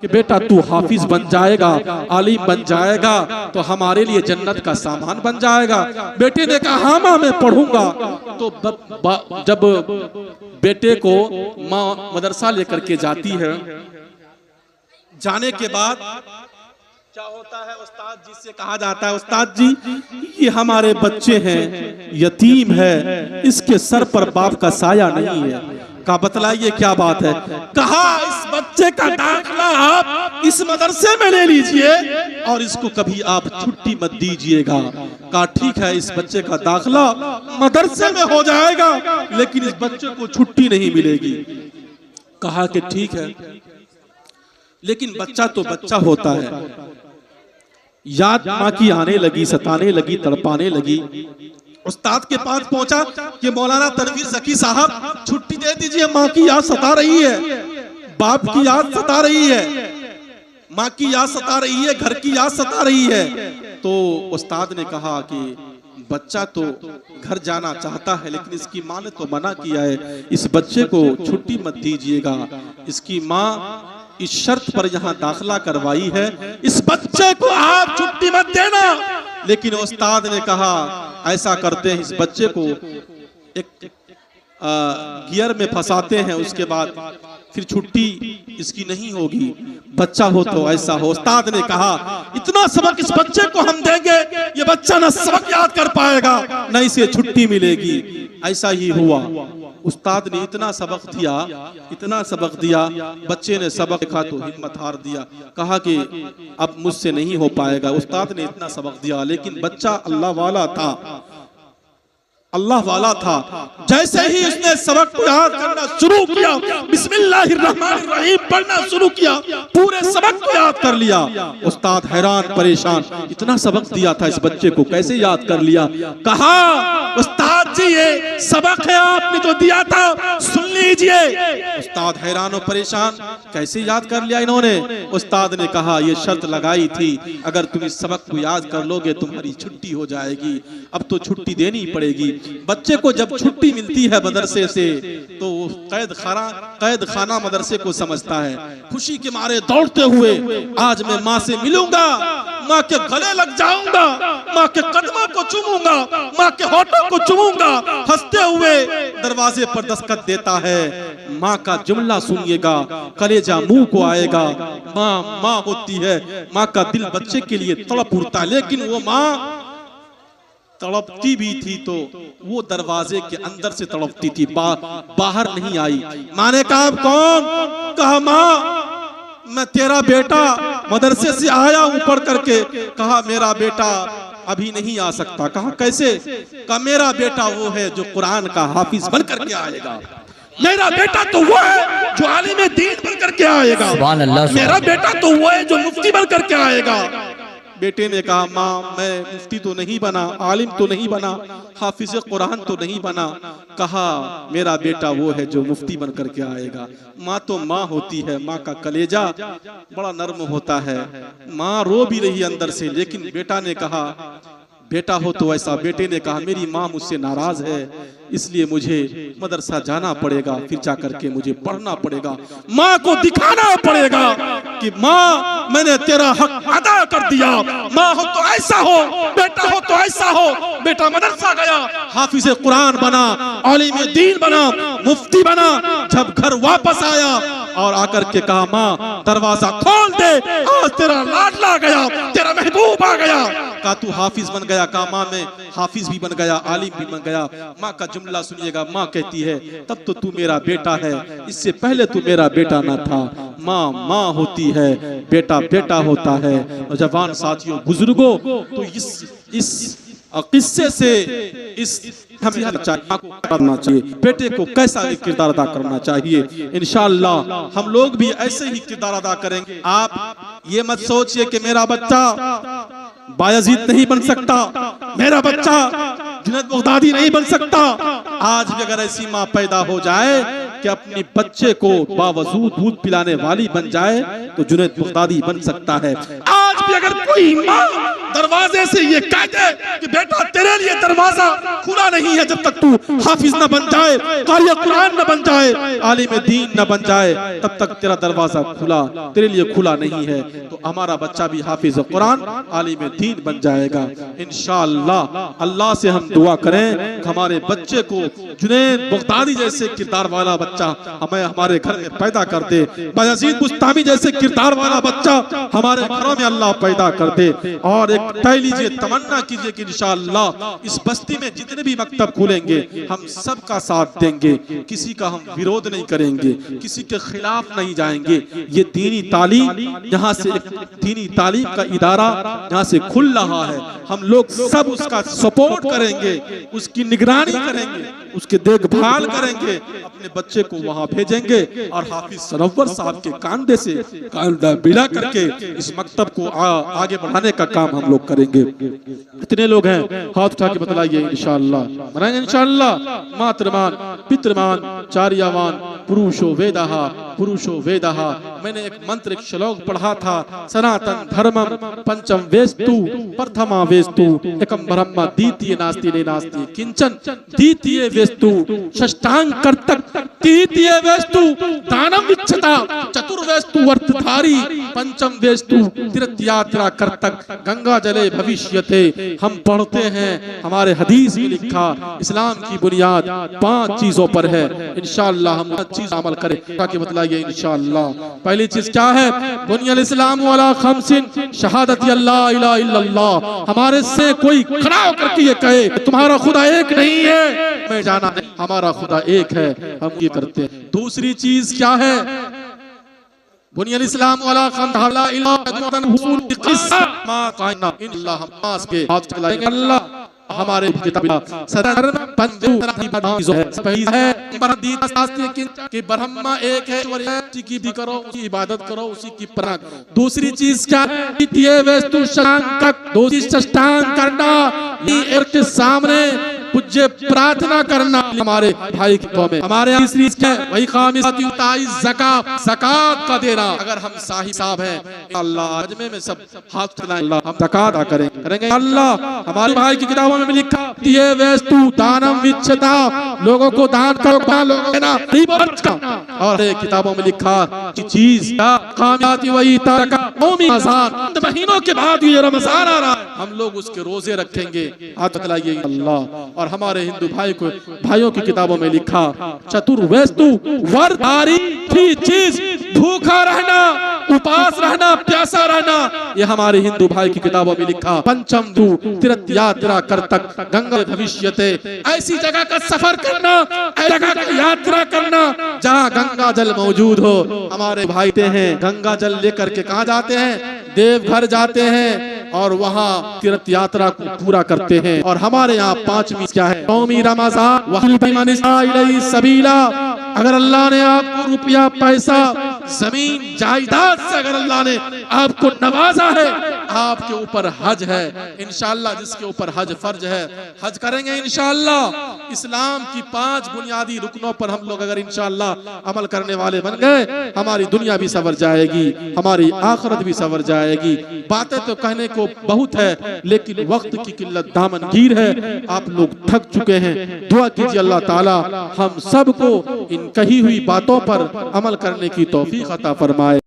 कि बेटा तू हाफिज बन जाएगा, आलिम बन जाएगा तो हमारे लिए जन्नत का सामान बन जाएगा। बेटे ने कहा हाँ माँ मैं पढ़ूंगा। तो जब बेटे को माँ मदरसा लेकर के जाती है, जाने के बाद क्या होता है, उस्ताद जी से कहा जाता है उस्ताद जी ये हमारे बच्चे हैं, यतीम है, इसके सर पर बाप का साया नहीं है। कहा बतलाइए क्या बात है। कहा इस बच्चे का दाखला आप इस मदरसे में ले लीजिए और इसको कभी आप छुट्टी मत दीजिएगा। कहा ठीक है, इस बच्चे का दाखला मदरसे में हो जाएगा लेकिन इस बच्चे को छुट्टी नहीं मिलेगी। कहा कि ठीक है, लेकिन बच्चा तो बच्चा होता है। याद माँ की आने लगी, सताने लगी, तड़पाने लगी। उस्ताद के पास पहुंचा कि मौलाना तनवीर ज़की साहब छुट्टी दे दीजिए, माँ की याद सता रही है, बाप की याद सता रही है, माँ की याद सता रही है, घर की याद सता रही है। तो उस्ताद ने कहा कि बच्चा तो घर जाना चाहता है लेकिन इसकी माँ ने तो मना किया है, इस बच्चे को छुट्टी मत दीजिएगा। इसकी माँ इस शर्त पर यहाँ दाखिला करवाई है, इस बच्चे को आप छुट्टी मत देना। लेकिन उस्ताद ने कहा ऐसा करते हैं, इस बच्चे को एक गियर में फंसाते हैं, उसके बाद फिर छुट्टी इसकी नहीं होगी, बच्चा हो तो ऐसा हो। उस्ताद ने कहा इतना सबक इस बच्चे को हम देंगे, ये बच्चा ना सबक याद कर पाएगा न इसे छुट्टी मिलेगी। ऐसा ही हुआ। उस्ताद ने इतना सबक दिया, इतना सबक दिया, बच्चे ने सबक देखा तो हिम्मत हार दिया, कहा कि अब मुझसे नहीं हो पाएगा। उस्ताद ने इतना सबक दिया लेकिन बच्चा अल्लाह वाला था, अल्लाह वाला था। जैसे ही उसने सबक को याद करना शुरू किया, बिस्मिल्लाहिर्रहमानिर्रहीम पढ़ना शुरू किया, पूरे सबक को याद कर लिया। उस्ताद हैरान परेशान, इतना सबक दिया था इस बच्चे को कैसे याद कर लिया। कहा उस्ताद जी ये सबक है आपने जो दिया था, सुन लीजिए। उस्ताद हैरान और परेशान, कैसे याद कर लिया इन्होंने। उस्ताद ने कहा ये शर्त लगाई थी अगर तुम इस सबक को याद कर लोगे तुम्हारी छुट्टी हो जाएगी, अब तो छुट्टी देनी पड़ेगी। बच्चे को जब छुट्टी मिलती है मदरसे से तो कैद खाना मदरसे को समझता है। खुशी के मारे दौड़ते हुए आज मैं माँ से मिलूंगा, माँ के गले लग जाऊंगा, माँ के कदमों को चूमूंगा, माँ के होठों को चूमूंगा। हंसते हुए दरवाजे पर दस्तक देता है, माँ का जुमला सुनिएगा, कलेजा मुंह को आएगा। माँ माँ होती है, माँ का दिल बच्चे के लिए तड़प उठता है, लेकिन वो माँ तड़पती भी थी तो वो दरवाजे के अंदर से तड़पती थी, बाहर नहीं आई। माँ ने कहा कौन? कहा माँ मैं तेरा बेटा मदरसे से आया हूँ पढ़ करके। कहा मेरा बेटा अभी नहीं आ सकता। कहा कैसे? कहा मेरा बेटा वो है जो कुरान का हाफिज बन करके आएगा, मेरा बेटा तो वो है जो आलिम दीन बन करके आएगा, मेरा बेटा तो वो है जो मुफ्ती बन करके आएगा। बेटे ने कहा माँ मैं मुफ्ती तो नहीं बना, आलिम तो नहीं बना, हाफिज कुरान तो नहीं बना। कहा मेरा बेटा वो है जो मुफ्ती बन करके आएगा। माँ तो माँ होती है, माँ का कलेजा बड़ा नर्म होता है। माँ रो भी रही अंदर से, लेकिन बेटा ने कहा बेटा हो तो ऐसा। बेटे ने कहा मेरी माँ मुझसे नाराज है इसलिए मुझे मदरसा जाना पड़ेगा, फिर जाकर के मुझे पढ़ना पड़ेगा, माँ को दिखाना पड़ेगा कि माँ मैंने तेरा हक अदा कर दिया। माँ हो तो ऐसा हो, बेटा हो तो ऐसा हो। बेटा मदरसा गया, हाफिज कुरान बना, आलिम दीन बना, मुफ्ती बना। जब घर वापस आया और आकर के कहा माँ दरवाजा खोल दे, आज तेरा लाडला गया, तेरा महबूब आ गया। कहा तू हाफिज बन गया? कहा माँ मैं हाफिज भी बन गया, आलिम भी बन गया। माँ का जुमला सुनिएगा, माँ कहती है तब तो तू मेरा बेटा है, इससे पहले तू मेरा बेटा ना था। माँ माँ होती है, बेटा बेटा होता है। और जवान साथियों बुजुर्गों, तो इस किस्से से इस हमें करना चाहिए, बेटे को कैसा किरदार अदा करना चाहिए। इंशाअल्लाह हम लोग भी ऐसे ही किरदार अदा करेंगे। आप ये मत सोचिए कि मेरा बच्चा बायजीद नहीं बन सकता, मेरा बच्चा जुनैद बगदादी नहीं बन सकता। आज भी अगर ऐसी माँ पैदा हो जाए कि अपने बच्चे को बावजूद दूध पिलाने वाली बन जाए तो जुनैद बगदादी बन सकता है। आज आज भी अगर कोई माँ दरवाजे से ये कह दे कि बेटा तेरे लिए दरवाजा खुला नहीं है जब तक तू हाफिज न बन जाए, कारी कुरान न बन जाए, आलिम दीन न बन जाए, तब तक तेरा दरवाजा खुला तेरे लिए खुला नहीं है। तो हमारा बच्चा भी हाफिज कुरान आलिम दीन बन जाएगा इंशाअल्लाह। अल्लाह से हम दुआ करें हमारे बच्चे को जुनैद बगदादी जैसे किरदार वाला बच्चा हमें हमारे घर में पैदा कर दे, बायजीद बुस्तामी जैसे किरदार वाला बच्चा हमारे घरों में अल्लाह पैदा कर दे। और एक तय लीजिए, तमन्ना कीजिए कि इंशाअल्लाह इस बस्ती में जितने भी मकतब खुलेंगे हम सबका साथ देंगे, किसी का हम विरोध नहीं करेंगे, किसी के खिलाफ नहीं जाएंगे। ये दीनी तालीम यहाँ से दीनी तालीम का इदारा यहाँ से खुल रहा है, हम लोग सब उसका सपोर्ट करेंगे, उसकी निगरानी करेंगे, उसके देखभाल करेंगे, अपने बच्चे को वहाँ भेजेंगे और हाफिज सरवर साहब के कांधे से कांधा मिला करके इस मकतब को आगे बढ़ाने का काम हम लोग करेंगे। कितने लोग हैं हाथ उठा के बतलाइए। इंशाअल्लाह बनाएंगे इंशाअल्लाह। मातृमान पितृमान चार्यवान पुरुषो वेदहा पुरुषो वेदहा। मैंने एक मंत्र एक श्लोक पढ़ा था, सनातन धर्मम पंचम वेस्तु प्रथमा वेस्तु एकम ब्रह्म द्वितीय नास्ति ने नास्ति किंचन द्वितीय वेस्तु षष्ठांग कर्तक तृतीय वेस्तु दानम विच्छता चतुर्वेस्तु अर्थधारी पंचम वेस्तु तीर्थ यात्रा कर्तक गंगा जले भविष्यते। हम पढ़ते हैं हमारे हदीस में लिखा इस्लाम की बुनियाद 5 चीजों पर है। इंशाअल्लाह हम 5 चीज अमल करें ताकि बतलाइए इंशाअल्लाह। पहली चीज क्या है? बुनियाल इस्लाम वाला खमसिन शहादत अल्लाह इलाहा इल्लल्लाह। हमारे से कोई खड़ा होकर के ये कहे तुम्हारा खुदा एक नहीं है, मैं जाना नहीं, हमारा खुदा एक है, हम ये करते हैं। दूसरी चीज क्या है? बुनियाल इस्लाम वाला खमला अल्लाह हमारे कि ब्रह्मा एक है, उसी की भी करो, उसकी इबादत करो, उसी की प्रार्थना करो। दूसरी चीज क्या है? दूसरी षष्ठांग करना, एक के सामने पूज्य प्रार्थना करना हमारे भाई में। हमारे यहाँ तीसरी क्या है? वही ज़कात का देना। अगर हम साहिब हैं अल्लाह अजमे में सब हाथ उठाएं, अल्लाह हम ज़कात अदा करेंगे अल्लाह। हमारे भाई की किताबों में लिखा ये वेस्तु दानम विच्छता, लोगों को दान करो, लोगों देना और किताबों में लिखा कि चीज कामयाबी वही महीनों के बाद ये रमजान आ रहा है, हम लोग उसके रोजे रखेंगे। हाथ बतलाइए अल्लाह। और हमारे हिंदू भाइयों की किताबों में लिखा चतुर्वेस्तु वरदारी चीज भूखा रहना, उपास रहना, प्यासा रहना, ये हमारे हिंदू भाई की किताबों में लिखा। पंचम दू तीर्थ यात्रा कर्तक गंगा भविष्यते, ऐसी जगह का सफर करना, जगह का यात्रा करना जहाँ गंगा जल मौजूद हो। हमारे भाई हैं गंगा जल लेकर के कहाँ जाते हैं? देवघर जाते हैं और वहाँ तीर्थ यात्रा को पूरा करते हैं। और हमारे यहाँ 5वीं क्या है? कौमी रमजान सबीला। अगर अल्लाह ने आपको रुपया पैसा जमीन जायदाद से अगर अल्लाह ने आपको नवाजा है, आपके ऊपर हज है इंशाअल्लाह। जिसके ऊपर हज फर्ज है हज करेंगे इंशाअल्लाह। इस्लाम की 5 बुनियादी रुकनों पर हम लोग अगर इंशाअल्लाह अमल करने वाले बन गए, हमारी दुनिया भी सवर जाएगी, हमारी आखिरत भी सवर जाएगी। बातें तो कहने को बहुत है लेकिन वक्त की किल्लत दामनगीर है, आप लोग थक चुके हैं। दुआ कीजिए अल्लाह ताला हम सबको इन कही हुई बातों पर अमल करने की तौफीक अता फरमाए।